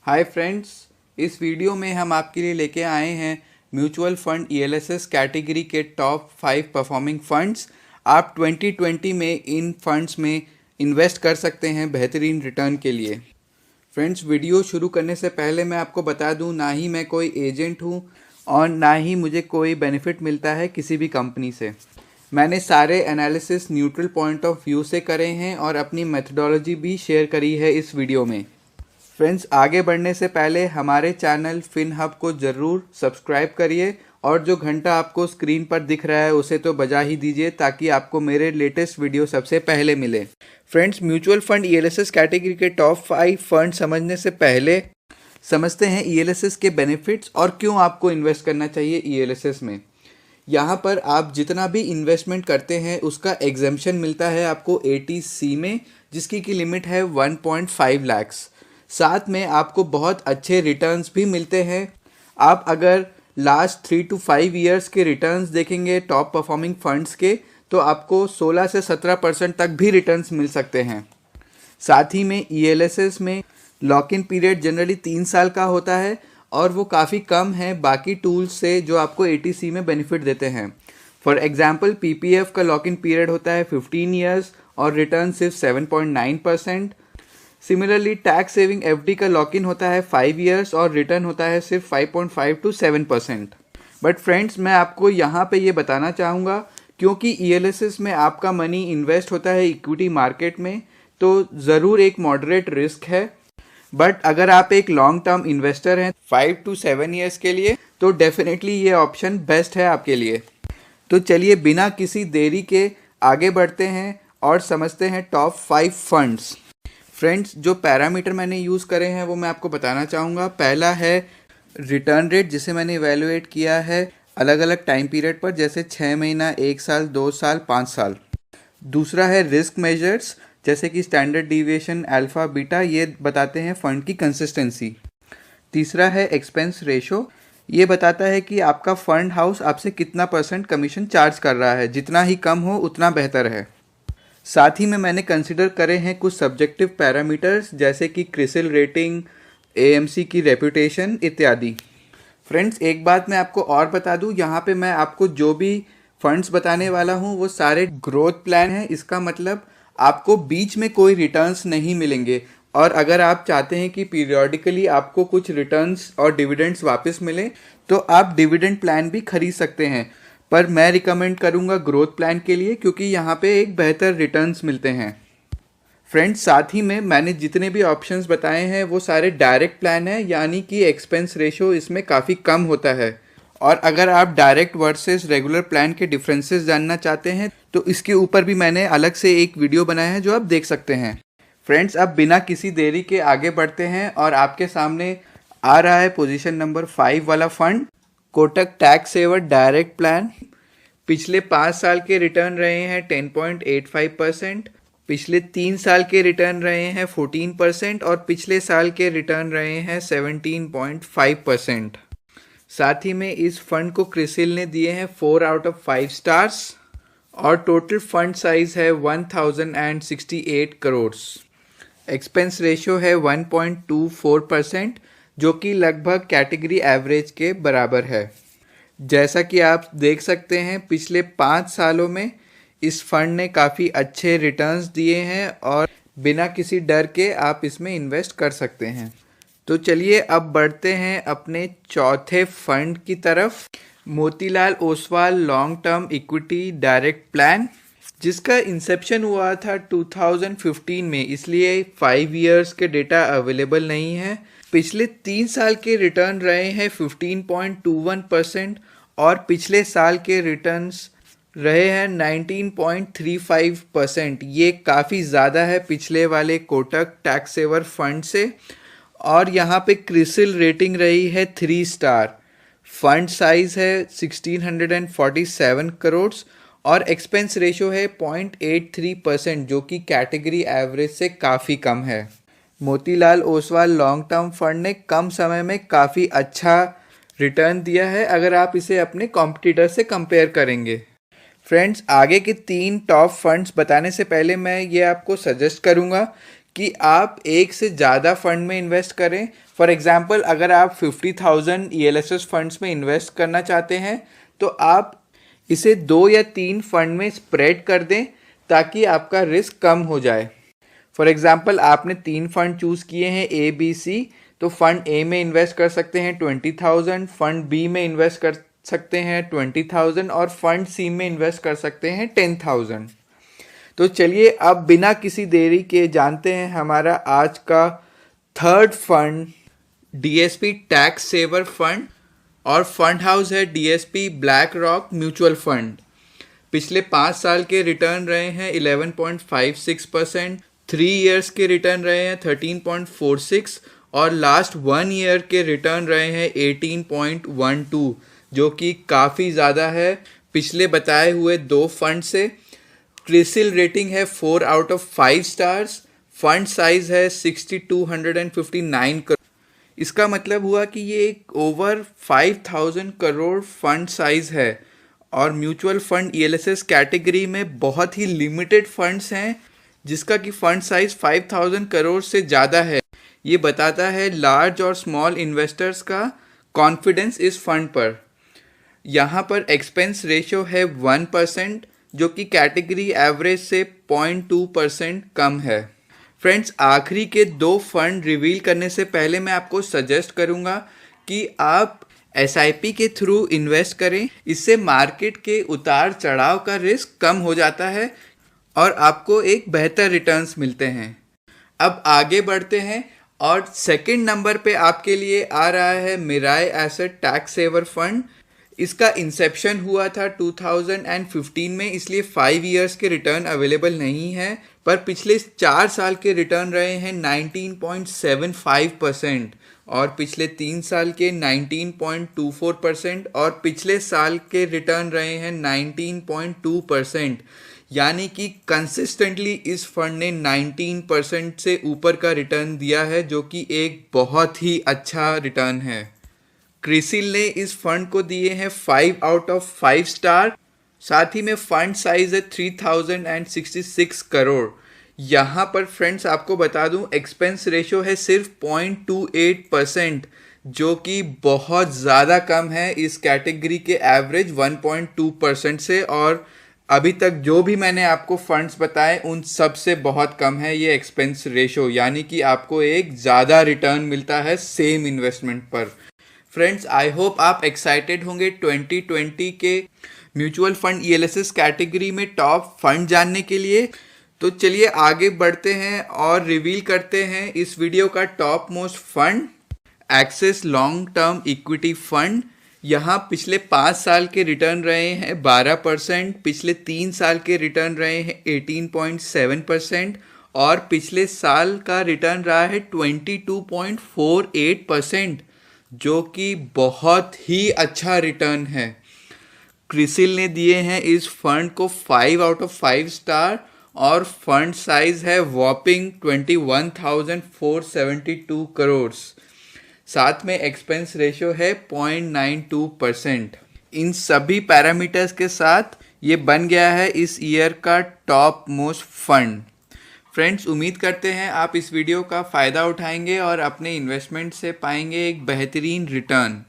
Hi friends, इस video में हम आपके लिए लेके आए हैं म्यूचुअल फंड ELSS कैटेगरी के टॉप 5 परफॉर्मिंग फंड्स। आप 2020 में इन फंड्स में इन्वेस्ट कर सकते हैं बेहतरीन रिटर्न के लिए। फ्रेंड्स, वीडियो शुरू करने से पहले मैं आपको बता दूं, ना ही मैं कोई एजेंट हूं और ना ही मुझे कोई बेनिफिट मिलता है किसी भी कंपनी से। मैंने सारे analysis neutral point of view से करे हैं और अपनी मेथडोलॉजी भी शेयर करी है इस वीडियो में। फ्रेंड्स, आगे बढ़ने से पहले हमारे चैनल फिनहब को ज़रूर सब्सक्राइब करिए और जो घंटा आपको स्क्रीन पर दिख रहा है उसे तो बजा ही दीजिए ताकि आपको मेरे लेटेस्ट वीडियो सबसे पहले मिले। Friends, mutual fund ELSS category के टॉप 5 फंड समझने से पहले समझते हैं ELSS के बेनिफिट्स और क्यों आपको इन्वेस्ट करना चाहिए ELSS में। यहाँ पर आप जितना भी इन्वेस्टमेंट करते हैं उसका एग्जेम्पशन मिलता है आपको 80C में, जिसकी की लिमिट है 1.5 लाख्स। साथ में आपको बहुत अच्छे रिटर्न्स भी मिलते हैं। आप अगर लास्ट 3 to 5 ईयर्स के रिटर्न्स देखेंगे टॉप परफॉर्मिंग फंड्स के, तो आपको 16 से 17% तक भी रिटर्न्स मिल सकते हैं। साथ ही में ELSS में लॉक इन पीरियड जनरली 3 साल का होता है और वो काफ़ी कम है बाकी टूल्स से जो आपको 80C में बेनिफिट देते हैं। फॉर एग्जाम्पल, PPF का लॉक इन पीरियड होता है 15 ईयर्स और रिटर्न सिर्फ 7.9%। सिमिलरली टैक्स सेविंग FD का लॉक इन होता है 5 ईयर्स और रिटर्न होता है सिर्फ 5.5 to 7%। बट फ्रेंड्स, मैं आपको यहाँ पे ये बताना चाहूँगा, क्योंकि ELSS में आपका मनी इन्वेस्ट होता है इक्विटी मार्केट में, तो ज़रूर एक मॉडरेट रिस्क है। बट अगर आप एक लॉन्ग टर्म इन्वेस्टर हैं 5 to 7 ईयर्स के लिए, तो डेफिनेटली ये ऑप्शन बेस्ट है आपके लिए। तो चलिए बिना किसी देरी के आगे बढ़ते हैं और समझते हैं टॉप 5 फंड्स। फ्रेंड्स, जो पैरामीटर मैंने यूज़ करे हैं वो मैं आपको बताना चाहूँगा। पहला है रिटर्न रेट, जिसे मैंने इवेलुएट किया है अलग अलग टाइम पीरियड पर, जैसे 6 महीना, 1 साल, 2 साल, 5 साल। दूसरा है रिस्क मेजर्स, जैसे कि स्टैंडर्ड डिविएशन, अल्फा, बीटा, ये बताते हैं फंड की कंसिस्टेंसी। तीसरा है एक्सपेंस रेशो, ये बताता है कि आपका फंड हाउस आपसे कितना % कमीशन चार्ज कर रहा है। जितना ही कम हो उतना बेहतर है। साथ ही में मैंने कंसिडर करे हैं कुछ सब्जेक्टिव पैरामीटर्स, जैसे कि क्रिसिल रेटिंग, AMC की रेपुटेशन इत्यादि। फ्रेंड्स, एक बात मैं आपको और बता दूं, यहाँ पे मैं आपको जो भी फंड्स बताने वाला हूँ वो सारे ग्रोथ प्लान हैं। इसका मतलब आपको बीच में कोई रिटर्न्स नहीं मिलेंगे, और अगर आप चाहते हैं कि पीरियोडिकली आपको कुछ रिटर्न्स और डिविडेंड्स वापस मिले, तो आप डिविडेंड प्लान भी खरीद सकते हैं। पर मैं रिकमेंड करूंगा ग्रोथ प्लान के लिए, क्योंकि यहाँ पे एक बेहतर रिटर्न्स मिलते हैं। फ्रेंड्स, साथ ही में मैंने जितने भी ऑप्शंस बताए हैं वो सारे डायरेक्ट प्लान हैं, यानी कि एक्सपेंस रेशो इसमें काफ़ी कम होता है। और अगर आप डायरेक्ट वर्सेस रेगुलर प्लान के डिफरेंसेस जानना चाहते हैं तो इसके ऊपर भी मैंने अलग से एक वीडियो बनाया है जो आप देख सकते हैं। फ्रेंड्स, अब बिना किसी देरी के आगे बढ़ते हैं और आपके सामने आ रहा है पोजीशन नंबर 5 वाला fund, Kotak tax saver direct plan. पिछले 5 साल के रिटर्न रहे हैं 10.85%, पिछले 3 साल के रिटर्न रहे हैं 14% और पिछले साल के रिटर्न रहे हैं 17.5%। साथ ही में इस फंड को क्रिसिल ने दिए हैं 4 out of 5 स्टार्स और टोटल फंड साइज है 1068 करोड़। एक्सपेंस रेशियो है 1.24%, जो कि लगभग कैटेगरी एवरेज के बराबर है। जैसा कि आप देख सकते हैं, पिछले 5 सालों में इस फंड ने काफ़ी अच्छे रिटर्न्स दिए हैं और बिना किसी डर के आप इसमें इन्वेस्ट कर सकते हैं। तो चलिए अब बढ़ते हैं अपने चौथे फंड की तरफ, Motilal Oswal long term equity direct plan, जिसका इंसेप्शन हुआ था 2015 में, इसलिए 5 ईयर्स के डेटा अवेलेबल नहीं है। पिछले 3 साल के रिटर्न रहे हैं 15.21% और पिछले साल के रिटर्न्स रहे हैं 19.35%। ये काफ़ी ज़्यादा है पिछले वाले कोटक टैक्स सेवर फंड से। और यहाँ पे क्रिसिल रेटिंग रही है 3 स्टार, फंड साइज है 1647 करोड़ और एक्सपेंस रेशो है 0.83%, जो कि कैटेगरी एवरेज से काफ़ी कम है। Motilal Oswal long term fund ने कम समय में काफ़ी अच्छा रिटर्न दिया है अगर आप इसे अपने कॉम्पिटिटर से कंपेयर करेंगे। फ्रेंड्स, आगे के 3 टॉप फंड्स बताने से पहले मैं ये आपको सजेस्ट करूँगा कि आप एक से ज़्यादा फंड में इन्वेस्ट करें। फॉर एग्जांपल अगर आप 50,000 ELSS फंड्स में इन्वेस्ट करना चाहते हैं तो आप इसे 2 या 3 फंड में स्प्रेड कर दें ताकि आपका रिस्क कम हो जाए। फॉर एग्जांपल आपने 3 फंड चूज़ किए हैं ABC, तो फंड ए में इन्वेस्ट कर सकते हैं 20,000, फंड बी में इन्वेस्ट कर सकते हैं 20,000 और फंड सी में इन्वेस्ट कर सकते हैं 10,000। तो चलिए अब बिना किसी देरी के जानते हैं हमारा आज का third fund DSP tax saver fund, और फंड हाउस है DSP BlackRock mutual fund. पिछले 5 साल के रिटर्न रहे हैं 11.56%, 3 इयर्स के रिटर्न रहे हैं 13.46 और लास्ट 1 ईयर के रिटर्न रहे हैं 18.12, जो कि काफ़ी ज़्यादा है पिछले बताए हुए 2 फंड से। क्रिसिल रेटिंग है 4 out of 5 stars, fund size है 6259 करोड़। इसका मतलब हुआ कि ये एक ओवर 5000 करोड़ फंड साइज है और म्यूचुअल फंड ELSS कैटेगरी में बहुत ही लिमिटेड फंड्स हैं जिसका कि फंड साइज 5000 करोड़ से ज़्यादा है। ये बताता है लार्ज और स्मॉल इन्वेस्टर्स का कॉन्फिडेंस इस फंड पर। यहाँ पर एक्सपेंस रेशियो है 1%, जो कि कैटेगरी एवरेज से 0.2% कम है। फ्रेंड्स, आखिरी के 2 फंड रिवील करने से पहले मैं आपको सजेस्ट करूँगा कि आप SIP के थ्रू इन्वेस्ट करें। इससे मार्केट के उतार चढ़ाव का रिस्क कम हो जाता है और आपको एक बेहतर रिटर्न्स मिलते हैं। अब आगे बढ़ते हैं और सेकंड नंबर पे आपके लिए आ रहा है Mirae asset tax saver fund. इसका इंसेप्शन हुआ था 2015 में, इसलिए 5 इयर्स के रिटर्न अवेलेबल नहीं है, पर पिछले 4 साल के रिटर्न रहे हैं 19.75% और पिछले 3 साल के 19.24% और पिछले साल के रिटर्न रहे हैं 19.2%। यानी कि कंसिस्टेंटली इस फंड ने 19% से ऊपर का रिटर्न दिया है, जो कि एक बहुत ही अच्छा रिटर्न है। क्रिसिल ने इस फंड को दिए हैं 5 आउट ऑफ 5 स्टार। साथ ही में फंड साइज है 3066 करोड़। यहाँ पर फ्रेंड्स आपको बता दूं एक्सपेंस रेशियो है सिर्फ 0.28%, जो कि बहुत ज़्यादा कम है इस कैटेगरी के एवरेज 1.2% से, और अभी तक जो भी मैंने आपको फंड्स बताए उन सब से बहुत कम है ये एक्सपेंस रेशियो, यानी कि आपको एक ज़्यादा रिटर्न मिलता है सेम इन्वेस्टमेंट पर। फ्रेंड्स, आई होप आप एक्साइटेड होंगे 2020 के म्यूचुअल फंड ELSS कैटेगरी में टॉप फंड जानने के लिए। तो चलिए आगे बढ़ते हैं और रिवील करते हैं इस वीडियो का top most fund, axis long term equity fund. यहाँ पिछले 5 साल के रिटर्न रहे हैं 12%, पिछले 3 साल के रिटर्न रहे हैं 18.7% और पिछले साल का रिटर्न रहा है 22.48%, जो कि बहुत ही अच्छा रिटर्न है। क्रिसिल ने दिए हैं इस फंड को 5 आउट ऑफ 5 स्टार और फंड साइज है वॉपिंग 21,472 करोड़। साथ में एक्सपेंस रेशियो है 0.92%। इन सभी पैरामीटर्स के साथ ये बन गया है इस ईयर का टॉप मोस्ट फंड। फ्रेंड्स, उम्मीद करते हैं आप इस वीडियो का फ़ायदा उठाएंगे और अपने इन्वेस्टमेंट से पाएंगे एक बेहतरीन रिटर्न।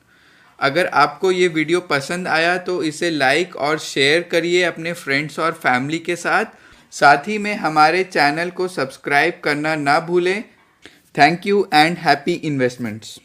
अगर आपको ये वीडियो पसंद आया तो इसे लाइक और शेयर करिए अपने फ्रेंड्स और फैमिली के साथ। साथ ही में हमारे चैनल को सब्सक्राइब करना ना भूलें। Thank you and happy investments.